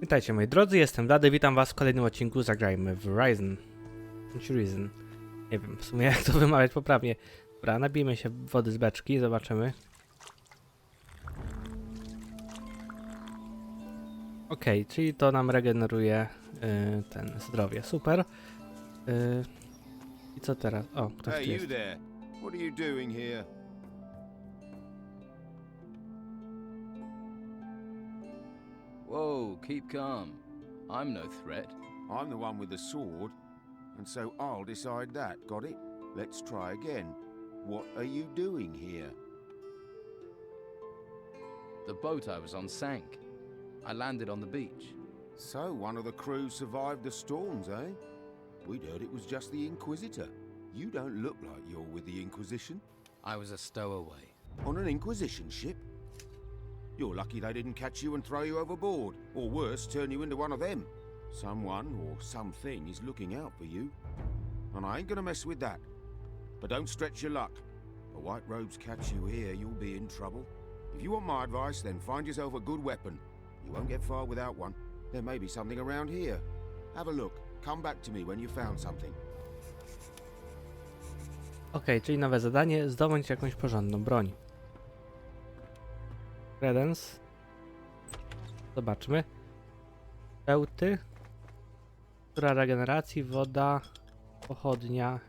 Witajcie moi drodzy, jestem Blady, witam was w kolejnym odcinku Zagrajmy w Ryzen. Nie wiem w sumie jak to wymawiać poprawnie. Dobra, nabijmy się wody z beczki, zobaczymy. Okej, czyli to nam regeneruje ten zdrowie, super. I co teraz? O, ktoś tu jest. What are you doing here? Whoa, keep calm. I'm no threat. I'm the one with the sword, and so I'll decide that. Got it? Let's try again. What are you doing here? The boat I was on sank. I landed on the beach. So one of the crew survived the storms, eh? We'd heard it was just the Inquisitor. You don't look like you're with the Inquisition. I was a stowaway. On an Inquisition ship? You're lucky they didn't catch you and throw you overboard, or worse, turn you into one of them. Someone or something is looking out for you. And I ain't gonna mess with that. But don't stretch your luck. The White Robes catch you here, you'll be in trouble. If you want my advice, then find yourself a good weapon. You won't get far without one. There may be something around here. Have a look. Come back to me when you've found something. Okej, czyli nowe zadanie, zdobądź jakąś porządną broń. Credence. Zobaczmy. Bełty. Która regeneracji, woda, pochodnia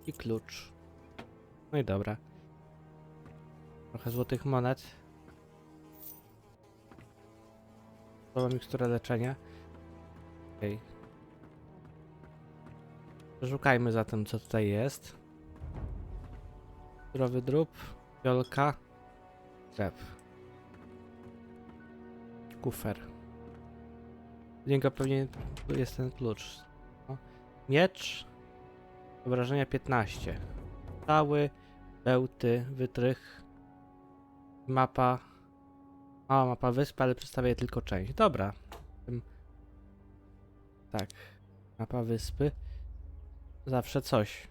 i klucz. No i dobra. Trochę złotych monet. Słowa mikstura leczenia. Okej. Szukajmy zatem co tutaj jest. Surowy drób, fiolka, drep. Kufer. Z niego pewnie jest ten klucz. No. Miecz. Obrażenia 15. Cały, bełty, wytrych. Mapa. Mała mapa wyspy, ale przedstawia tylko część. Dobra. Tak. Mapa wyspy. Zawsze coś.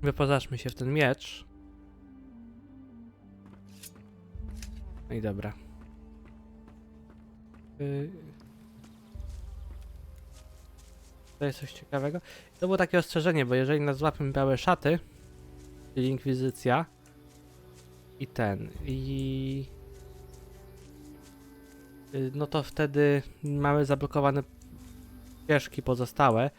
Wyposażmy się w ten miecz. No i dobra. To jest coś ciekawego. To było takie ostrzeżenie, bo jeżeli nas złapią białe szaty, czyli inkwizycja no to wtedy mamy zablokowane ścieżki pozostałe,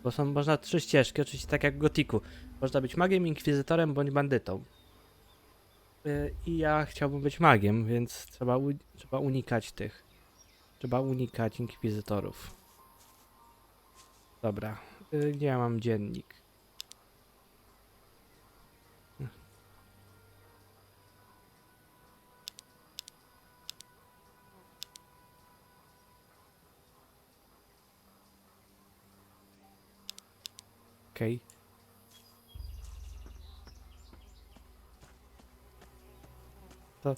bo można 3 ścieżki, oczywiście tak jak w Gothicu. Można być magiem, inkwizytorem bądź bandytą. I ja chciałbym być magiem, więc trzeba unikać tych. Trzeba unikać inkwizytorów. Dobra, gdzie ja mam dziennik? Okej. To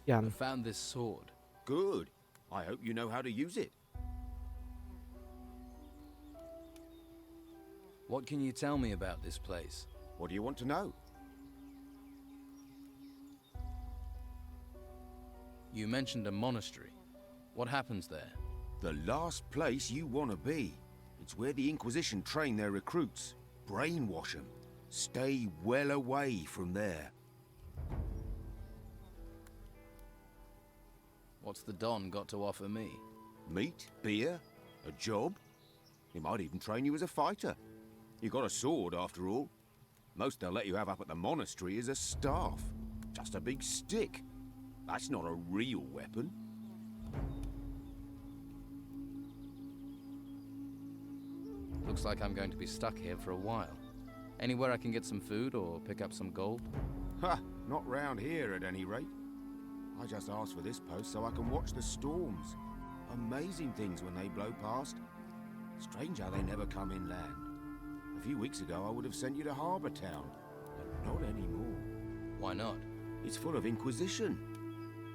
Jan. I found this sword. Good. I hope you know how to use it. What can you tell me about this place? What do you want to know? You mentioned a monastery. What happens there? The last place you want to be. It's where the Inquisition train their recruits. Brainwash them. Stay well away from there. What's the Don got to offer me? Meat, beer, a job. He might even train you as a fighter. You got a sword, after all. Most they'll let you have up at the monastery is a staff. Just a big stick. That's not a real weapon. Looks like I'm going to be stuck here for a while. Anywhere I can get some food or pick up some gold? Ha! Not round here, at any rate. I just asked for this post so I can watch the storms. Amazing things when they blow past. Strange how they never come inland. A few weeks ago I would have sent you to Harbour Town, but not anymore. Why not? It's full of Inquisition.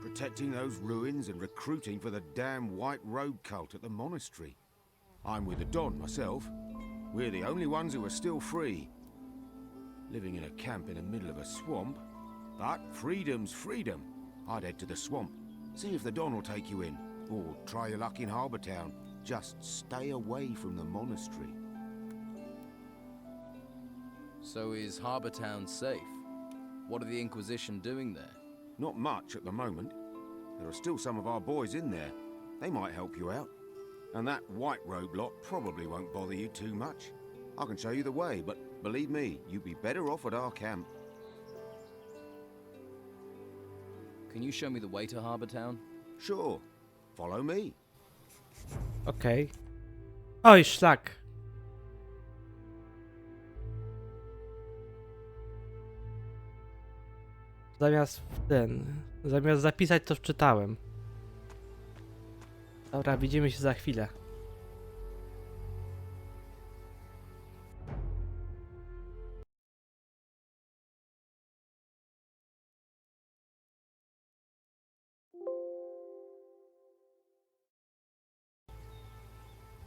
Protecting those ruins and recruiting for the damn White Robe cult at the monastery. I'm with the Don myself. We're the only ones who are still free. Living in a camp in the middle of a swamp. But freedom's freedom. I'd head to the swamp. See if the Don will take you in. Or try your luck in Harbour Town. Just stay away from the monastery. So is Harbour Town safe? What are the Inquisition doing there? Not much at the moment. There are still some of our boys in there. They might help you out. And that white robe lot probably won't bother you too much. I can show you the way, but believe me, you'd be better off at our camp. Can you show me the way to Harbour Town? Sure. Follow me. Okej. Oj, szlak. Zamiast zapisać, to wczytałem. Dobra, widzimy się za chwilę.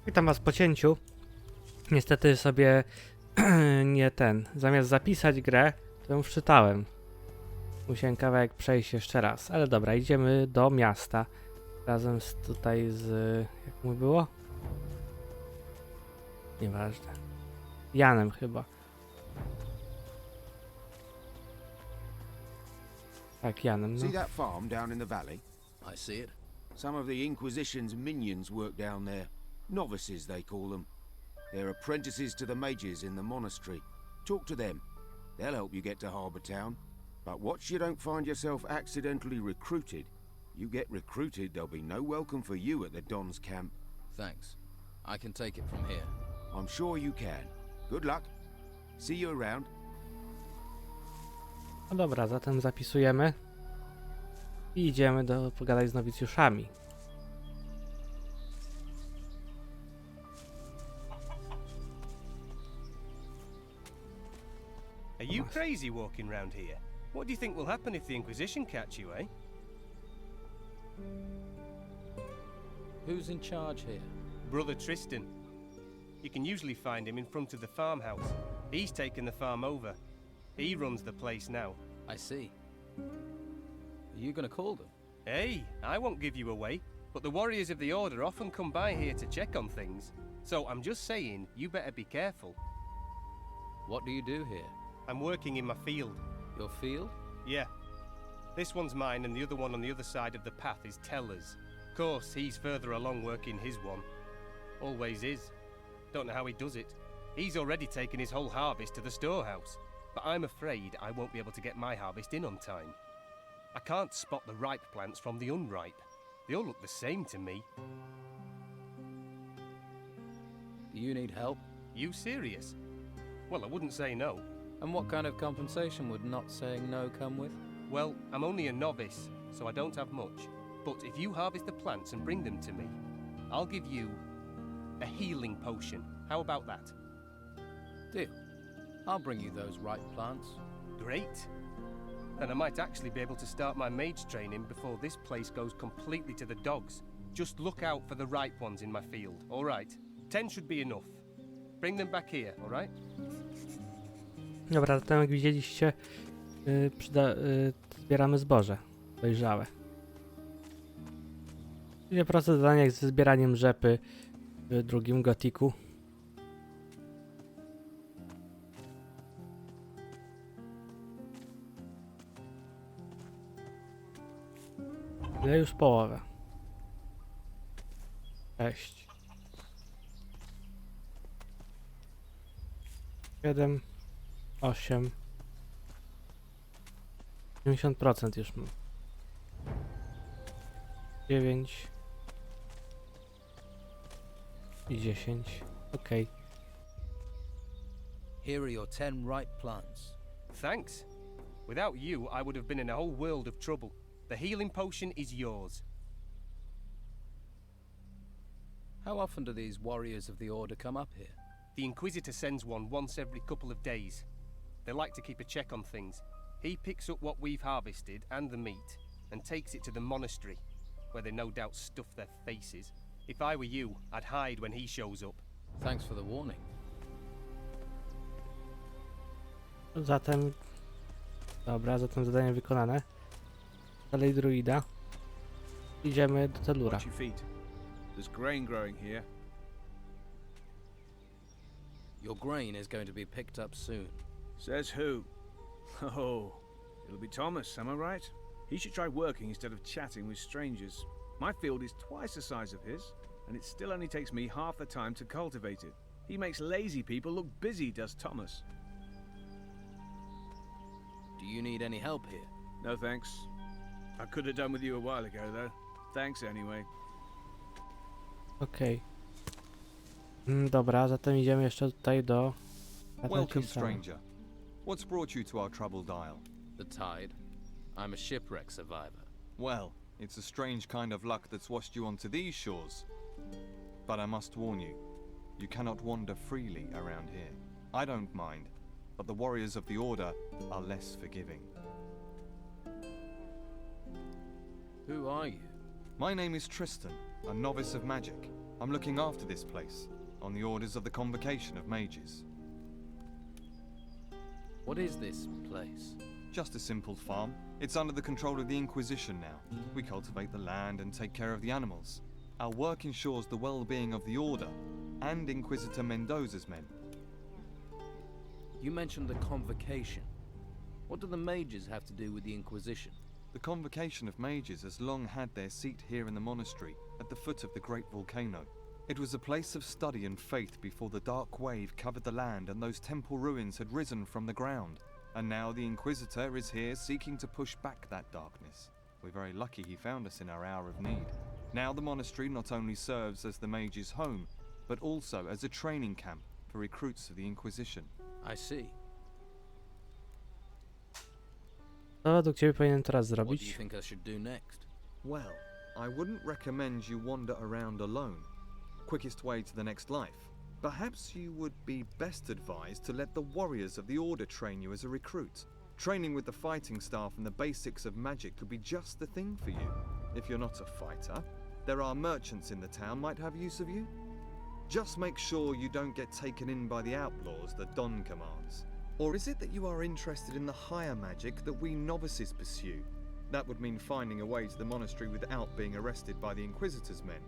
Witam was po cięciu. Niestety sobie zamiast zapisać grę, to ją wczytałem. Musiałem kawałek przejść jeszcze raz, ale dobra, idziemy do miasta. Razem jak mu było? Nieważne. Janem chyba. Tak, Janem, no. See that farm down in the valley? I see it. Some of the Inquisition's minions work down there. Novices, they call them. They're apprentices to the mages in the monastery. Talk to them. They'll help you get to Harbour Town. But watch you don't find yourself accidentally recruited. You get recruited, there'll be no welcome for you at the Don's camp. Thanks. I can take it from here. I'm sure you can. Good luck. See you around. No dobra, zatem zapisujemy. I idziemy pogadać z nowicjuszami. Are you crazy walking round here? What do you think will happen if the Inquisition catch you, eh? Who's in charge here? Brother Tristan. You can usually find him in front of the farmhouse. He's taken the farm over. He runs the place now. I see. Are you gonna call them? Hey, I won't give you away, but the warriors of the Order often come by here to check on things. So I'm just saying, you better be careful. What do you do here? I'm working in my field. Your field? Yeah. This one's mine and the other one on the other side of the path is Teller's. Of course, he's further along working his one. Always is. Don't know how he does it. He's already taken his whole harvest to the storehouse. But I'm afraid I won't be able to get my harvest in on time. I can't spot the ripe plants from the unripe. They all look the same to me. Do you need help? You serious? Well, I wouldn't say no. And what kind of compensation would not saying no come with? Well, I'm only a novice, so I don't have much. But if you harvest the plants and bring them to me, I'll give you a healing potion. How about that? Deal. I'll bring you those ripe plants. Great. Then I might actually be able to start my mage training before this place goes completely to the dogs. Just look out for the ripe ones in my field, all right? 10 should be enough. Bring them back here, all right? Dobra, zatem jak widzieliście, zbieramy zboże dojrzałe. Będzie proste zadanie jak ze zbieraniem rzepy w drugim Gothicu. Ja już połowę. 6. 7. 8. 90% już mam. 9. I 10. Okej. Here are your 10 ripe plants. Thanks. Without you, I would have been in a whole world of trouble. The healing potion is yours. How often do these warriors of the Order come up here? The Inquisitor sends one once every couple of days. They like to keep a check on things. He picks up what we've harvested and the meat and takes it to the monastery, where they no doubt stuff their faces. If I were you, I'd hide when he shows up. Thanks for the warning. Zatem... Dobra, zatem zadanie wykonane. Dalej druida. idziemy do Telura. Watch your feet. There's grain growing here. Your grain is going to be picked up soon. Says who? Oh, it'll be Thomas, am I right? He should try working instead of chatting with strangers. My field is twice the size of his, and it still only takes me half the time to cultivate it. He makes lazy people look busy, does Thomas. Do you need any help here? No thanks. I could have done with you a while ago, though. Thanks anyway. Okej. Dobra, zatem idziemy jeszcze tutaj do... Welcome, Tristana. stranger. What's brought you to our troubled isle? The tide. I'm a shipwreck survivor. Well, it's a strange kind of luck that's washed you onto these shores. But I must warn you, you cannot wander freely around here. I don't mind, but the warriors of the Order are less forgiving. Who are you? My name is Tristan, a novice of magic. I'm looking after this place, on the orders of the Convocation of Mages. What is this place? Just a simple farm. It's under the control of the Inquisition now. We cultivate the land and take care of the animals. Our work ensures the well-being of the Order and Inquisitor Mendoza's men. You mentioned the Convocation. What do the mages have to do with the Inquisition? The Convocation of Mages has long had their seat here in the monastery, at the foot of the great volcano. It was a place of study and faith before the dark wave covered the land and those temple ruins had risen from the ground. And now the Inquisitor is here seeking to push back that darkness. We're very lucky he found us in our hour of need. Now the monastery not only serves as the mages' home, but also as a training camp for recruits of the Inquisition. I see. Co według ciebie powinienem teraz What do you zrobić? think I should do next? Well, I wouldn't recommend you wander around alone. Quickest way to the next life. Perhaps you would be best advised to let the warriors of the Order train you as a recruit. Training with the fighting staff and the basics of magic could be just the thing for you. If you're not a fighter, there are merchants in the town might have use of you. Just make sure you don't get taken in by the outlaws that Don commands. Or is it that you are interested in the higher magic that we novices pursue? That would mean finding a way to the monastery without being arrested by the Inquisitor's men.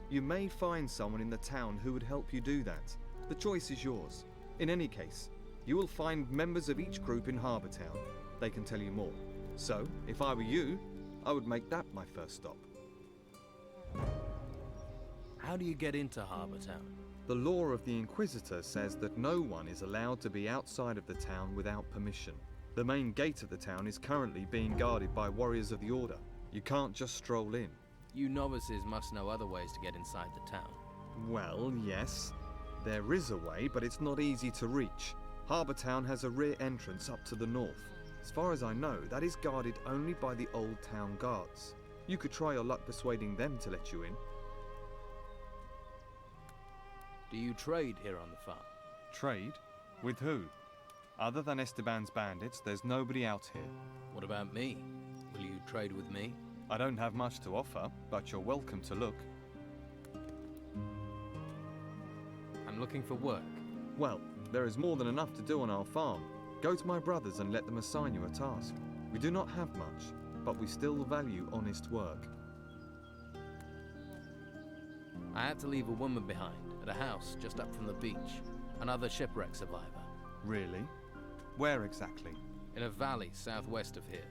You may find someone in the town who would help you do that. The choice is yours. In any case, you will find members of each group in Harbour Town. They can tell you more. So, if I were you, I would make that my first stop. How do you get into Harbour Town? The law of the Inquisitor says that no one is allowed to be outside of the town without permission. The main gate of the town is currently being guarded by warriors of the Order. You can't just stroll in. You novices must know other ways to get inside the town. Well, yes. There is a way, but it's not easy to reach. Harbour Town has a rear entrance up to the north. As far as I know, that is guarded only by the old town guards. You could try your luck persuading them to let you in. Do you trade here on the farm? Trade? With who? Other than Esteban's bandits, there's nobody out here. What about me? Will you trade with me? I don't have much to offer, but you're welcome to look. I'm looking for work. Well, there is more than enough to do on our farm. Go to my brothers and let them assign you a task. We do not have much, but we still value honest work. I had to leave a woman behind at a house just up from the beach. Another shipwreck survivor. Really? Where exactly? In a valley southwest of here.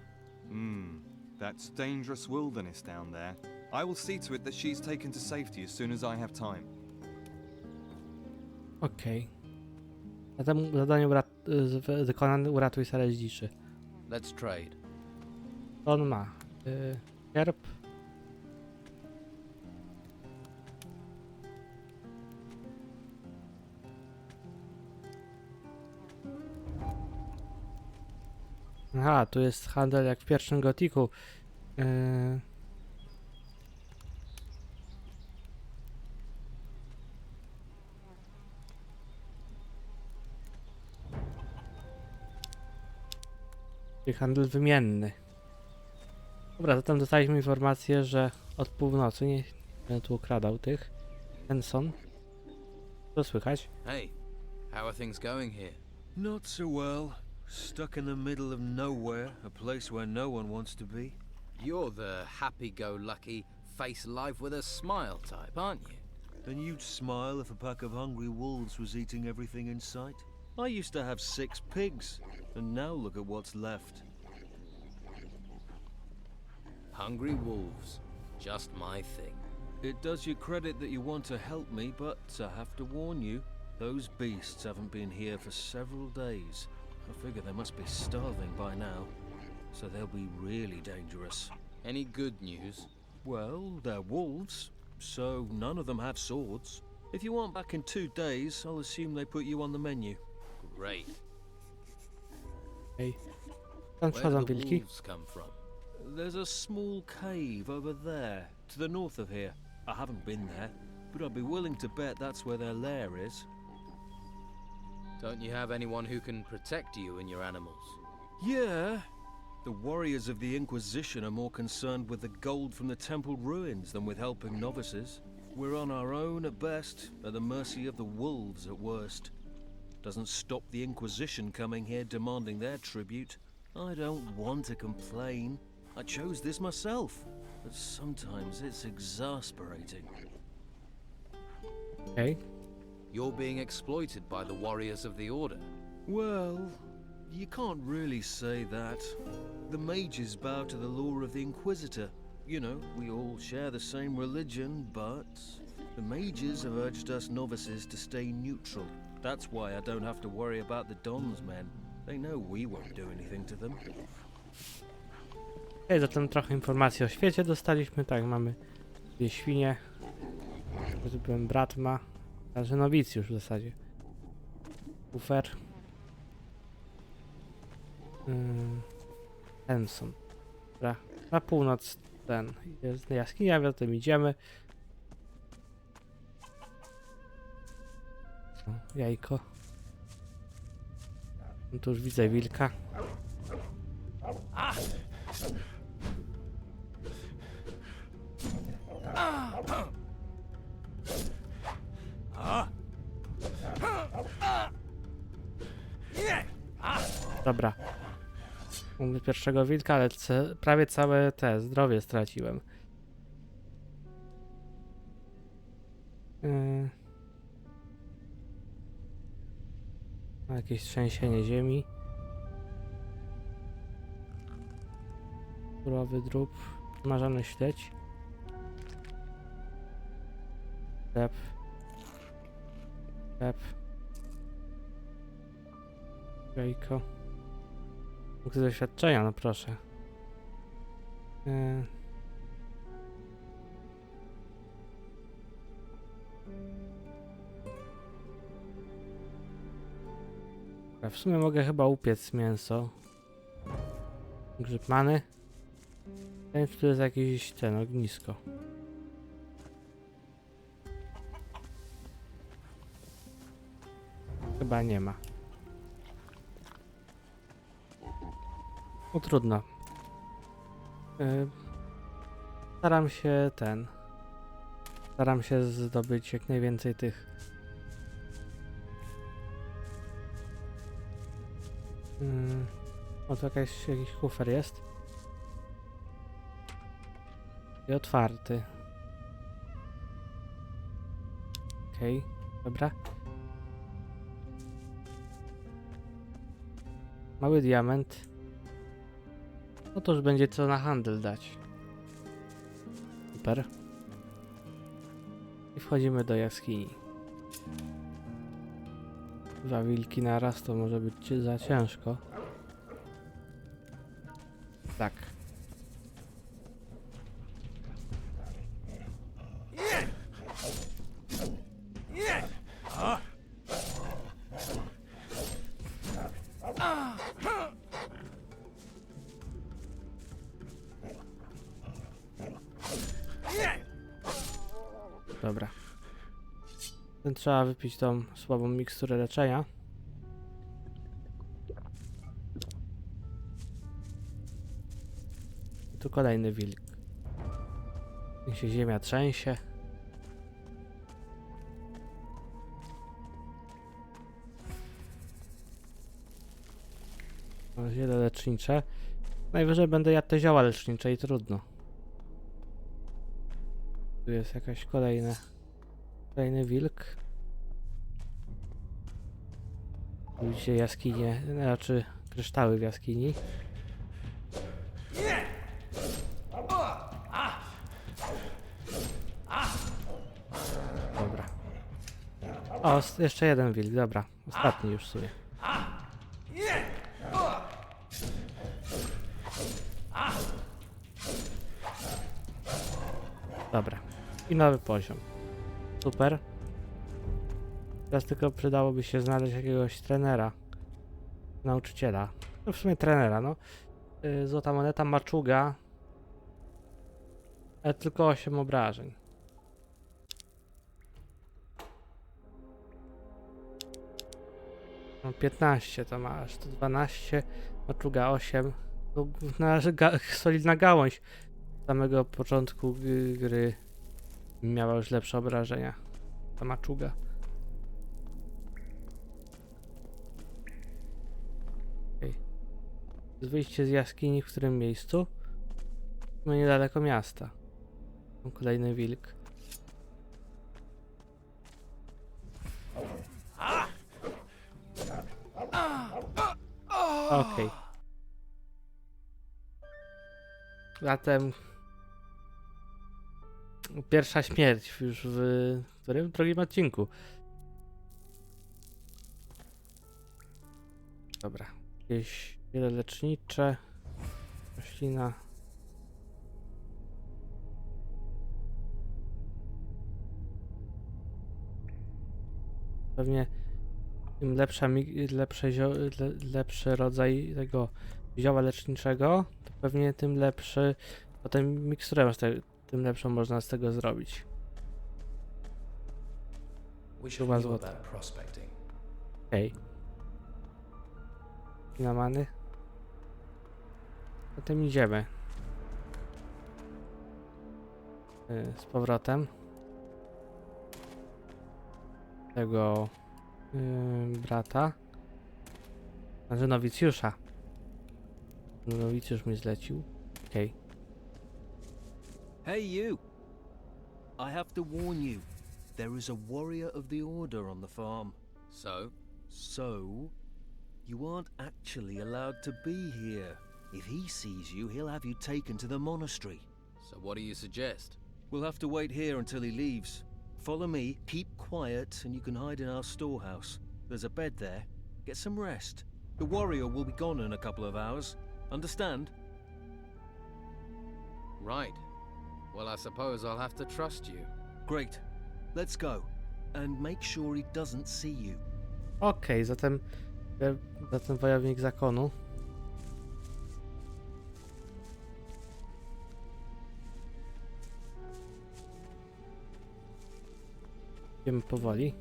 That's dangerous wilderness down there. I will see to it that she's taken to safety as soon as I have time. Okej. Zatem zadanie wykonane, uratuj salę dziczy. Let's trade. Co on ma? Sierp. Aha, tu jest handel jak w pierwszym Gothicu. Handel wymienny. Dobra, zatem dostaliśmy informację, że od północy nie będę tu ukradał tych. Henson. Co słychać? Hey, how are things going here? Not so well. Stuck in the middle of nowhere, a place where no one wants to be. You're the happy-go-lucky, face life with a smile type, aren't you? And you'd smile if a pack of hungry wolves was eating everything in sight? I used to have 6 pigs, and now look at what's left. Hungry wolves. Just my thing. It does you credit that you want to help me, but I have to warn you, those beasts haven't been here for several days. I figure they must be starving by now, so they'll be really dangerous. Any good news? Well, they're wolves, so none of them have swords. If you want back in 2 days, I'll assume they put you on the menu. Great. Okej. Tam Where schodzą do the wilki. wolves come from? There's a small cave over there, to the north of here. I haven't been there, but I'd be willing to bet that's where their lair is. Don't you have anyone who can protect you and your animals? Yeah. The warriors of the Inquisition are more concerned with the gold from the temple ruins than with helping novices. We're on our own at best, at the mercy of the wolves at worst. Doesn't stop the Inquisition coming here demanding their tribute. I don't want to complain. I chose this myself, but sometimes it's exasperating. Okej. You're being exploited by the warriors of the Order. Well, you can't really say that. The mages bow to the law of the Inquisitor. You know, we all share the same religion, but the mages have urged us novices to stay neutral. That's why I don't have to worry about the Don's men. They know we won't do anything to them. Okej, zatem trochę informacji o świecie dostaliśmy. Tak, mamy 2 świnie. Byłem brat ma. Także nowicjusz w zasadzie. Kufer. Henson. Dobra. Na północ ten jest jaskinia, zatem idziemy. O, jajko. No tu już widzę wilka. Dobra. Mamy pierwszego wilka, ale prawie całe te zdrowie straciłem. Jakieś trzęsienie ziemi. Surowy drób. Smażony śledź. Chleb. Chleb. Jajko. Punkty doświadczenia, no proszę. W sumie mogę chyba upiec mięso. Grzyb many. Ten, tu jest jakieś ten ognisko. Chyba nie ma. No trudno. Staram się zdobyć jak najwięcej tych. O, tu jakiś kufer jest. I otwarty. Okej, dobra. Mały diament. No to już będzie co na handel dać. Super. I wchodzimy do jaskini. 2 wilki naraz to może być za ciężko. Tak. Dobra. Ten trzeba wypić tą słabą miksturę leczenia. I tu kolejny wilk. Niech się ziemia trzęsie. Ziele lecznicze. Najwyżej będę jadł te zioła lecznicze i trudno. Tu jest jakaś kolejny wilk. Tu widzicie jaskinie, znaczy kryształy w jaskini. Dobra. O, jeszcze jeden wilk, dobra. Ostatni już w sumie. Dobra. I nowy poziom. Super. Teraz tylko przydałoby się znaleźć jakiegoś trenera. Nauczyciela. No w sumie trenera, no. Złota moneta, maczuga. Ale tylko 8 obrażeń. No 15 to masz, to 12, maczuga 8. No, solidna gałąź. Z samego początku gry miała już lepsze obrażenia. Ta maczuga. Okay. Wyjście z jaskini w którym miejscu? No niedaleko miasta. Kolejny wilk. Okej. Zatem pierwsza śmierć już w którym? W drugim odcinku. Dobra. Jakieś wiele lecznicze. Roślina. Pewnie im lepszy rodzaj tego zioła leczniczego, to pewnie tym lepszy, potem miksturę tym lepszą można z tego zrobić. Chyba złota. Okej. Na many. Potem idziemy. Z powrotem. Tego brata. Znaczy nowicjusza. Nowicjusz mi zlecił. Okej. Hey you! I have to warn you. There is a warrior of the Order on the farm. So, you aren't actually allowed to be here. If he sees you, he'll have you taken to the monastery. So what do you suggest? We'll have to wait here until he leaves. Follow me, keep quiet, and you can hide in our storehouse. There's a bed there. Get some rest. The warrior will be gone in a couple of hours. Understand? Right. Well, I suppose I'll have to trust you. Great. Let's go. And make sure he doesn't see you. Okej, zatem wojownik zakonu. Idziemy powoli.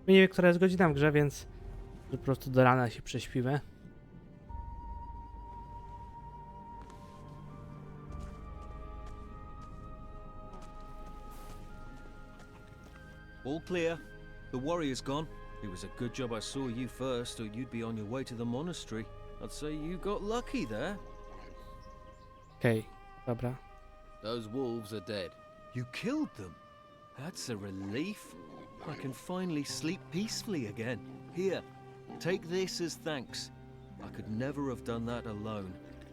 Nie wiem, która jest godzina w grze, więc po prostu do rana się prześpimy. All clear. The warrior's gone. It was a good job I saw you first, or you'd be on your way to the monastery. I'd say you got lucky there. Okej, dobra. Those wolves are dead. You killed them? That's a relief. I can finally sleep peacefully again. Here, take this as thanks. I could never have done that alone.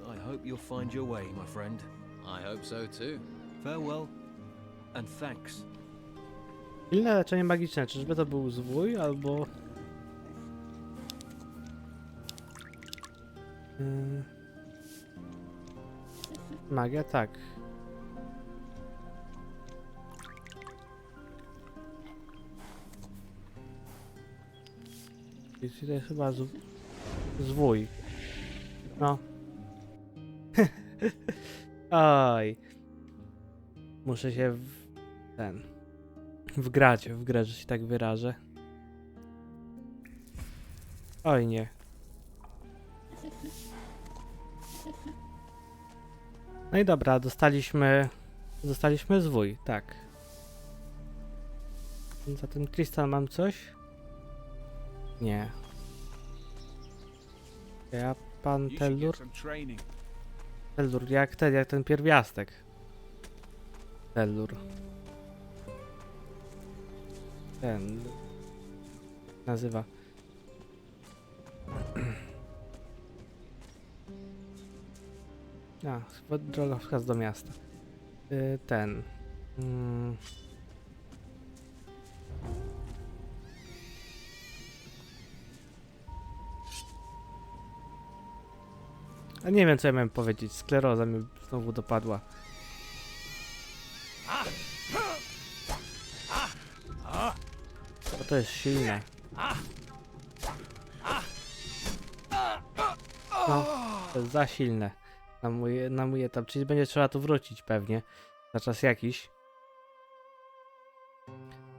I hope you'll find your way, my friend. I hope so too. Farewell, and thanks. Silne leczenie magiczne. Czyżby to był zwój, albo... Magia, tak. To jest chyba zwój. No. Oj. Muszę się wgrać w grę, że się tak wyrażę. Oj nie. No i dobra, dostaliśmy zwój, tak. Zatem Tristana mam coś? Nie. Ja pan You should Tellur? get some training. Tellur, jak ten pierwiastek. Tellur. Ten nazywa. A, chyba droga wskaz do miasta. Ten. A nie wiem, co ja miałem powiedzieć. Skleroza mi znowu dopadła. Bo to jest silne. No, to jest za silne na mój etap, czyli będzie trzeba tu wrócić pewnie za czas jakiś.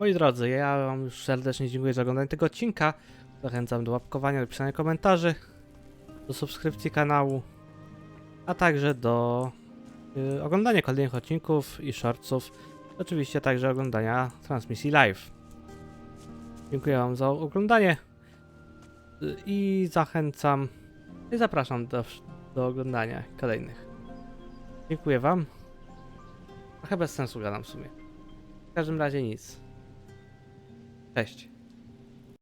Moi drodzy, ja wam już serdecznie dziękuję za oglądanie tego odcinka. Zachęcam do łapkowania, do pisania komentarzy, do subskrypcji kanału, a także do oglądania kolejnych odcinków i shortsów. Oczywiście także oglądania transmisji live. Dziękuję wam za oglądanie i zachęcam i zapraszam do oglądania kolejnych. Dziękuję wam. Trochę bez sensu gadam w sumie. W każdym razie nic. Cześć.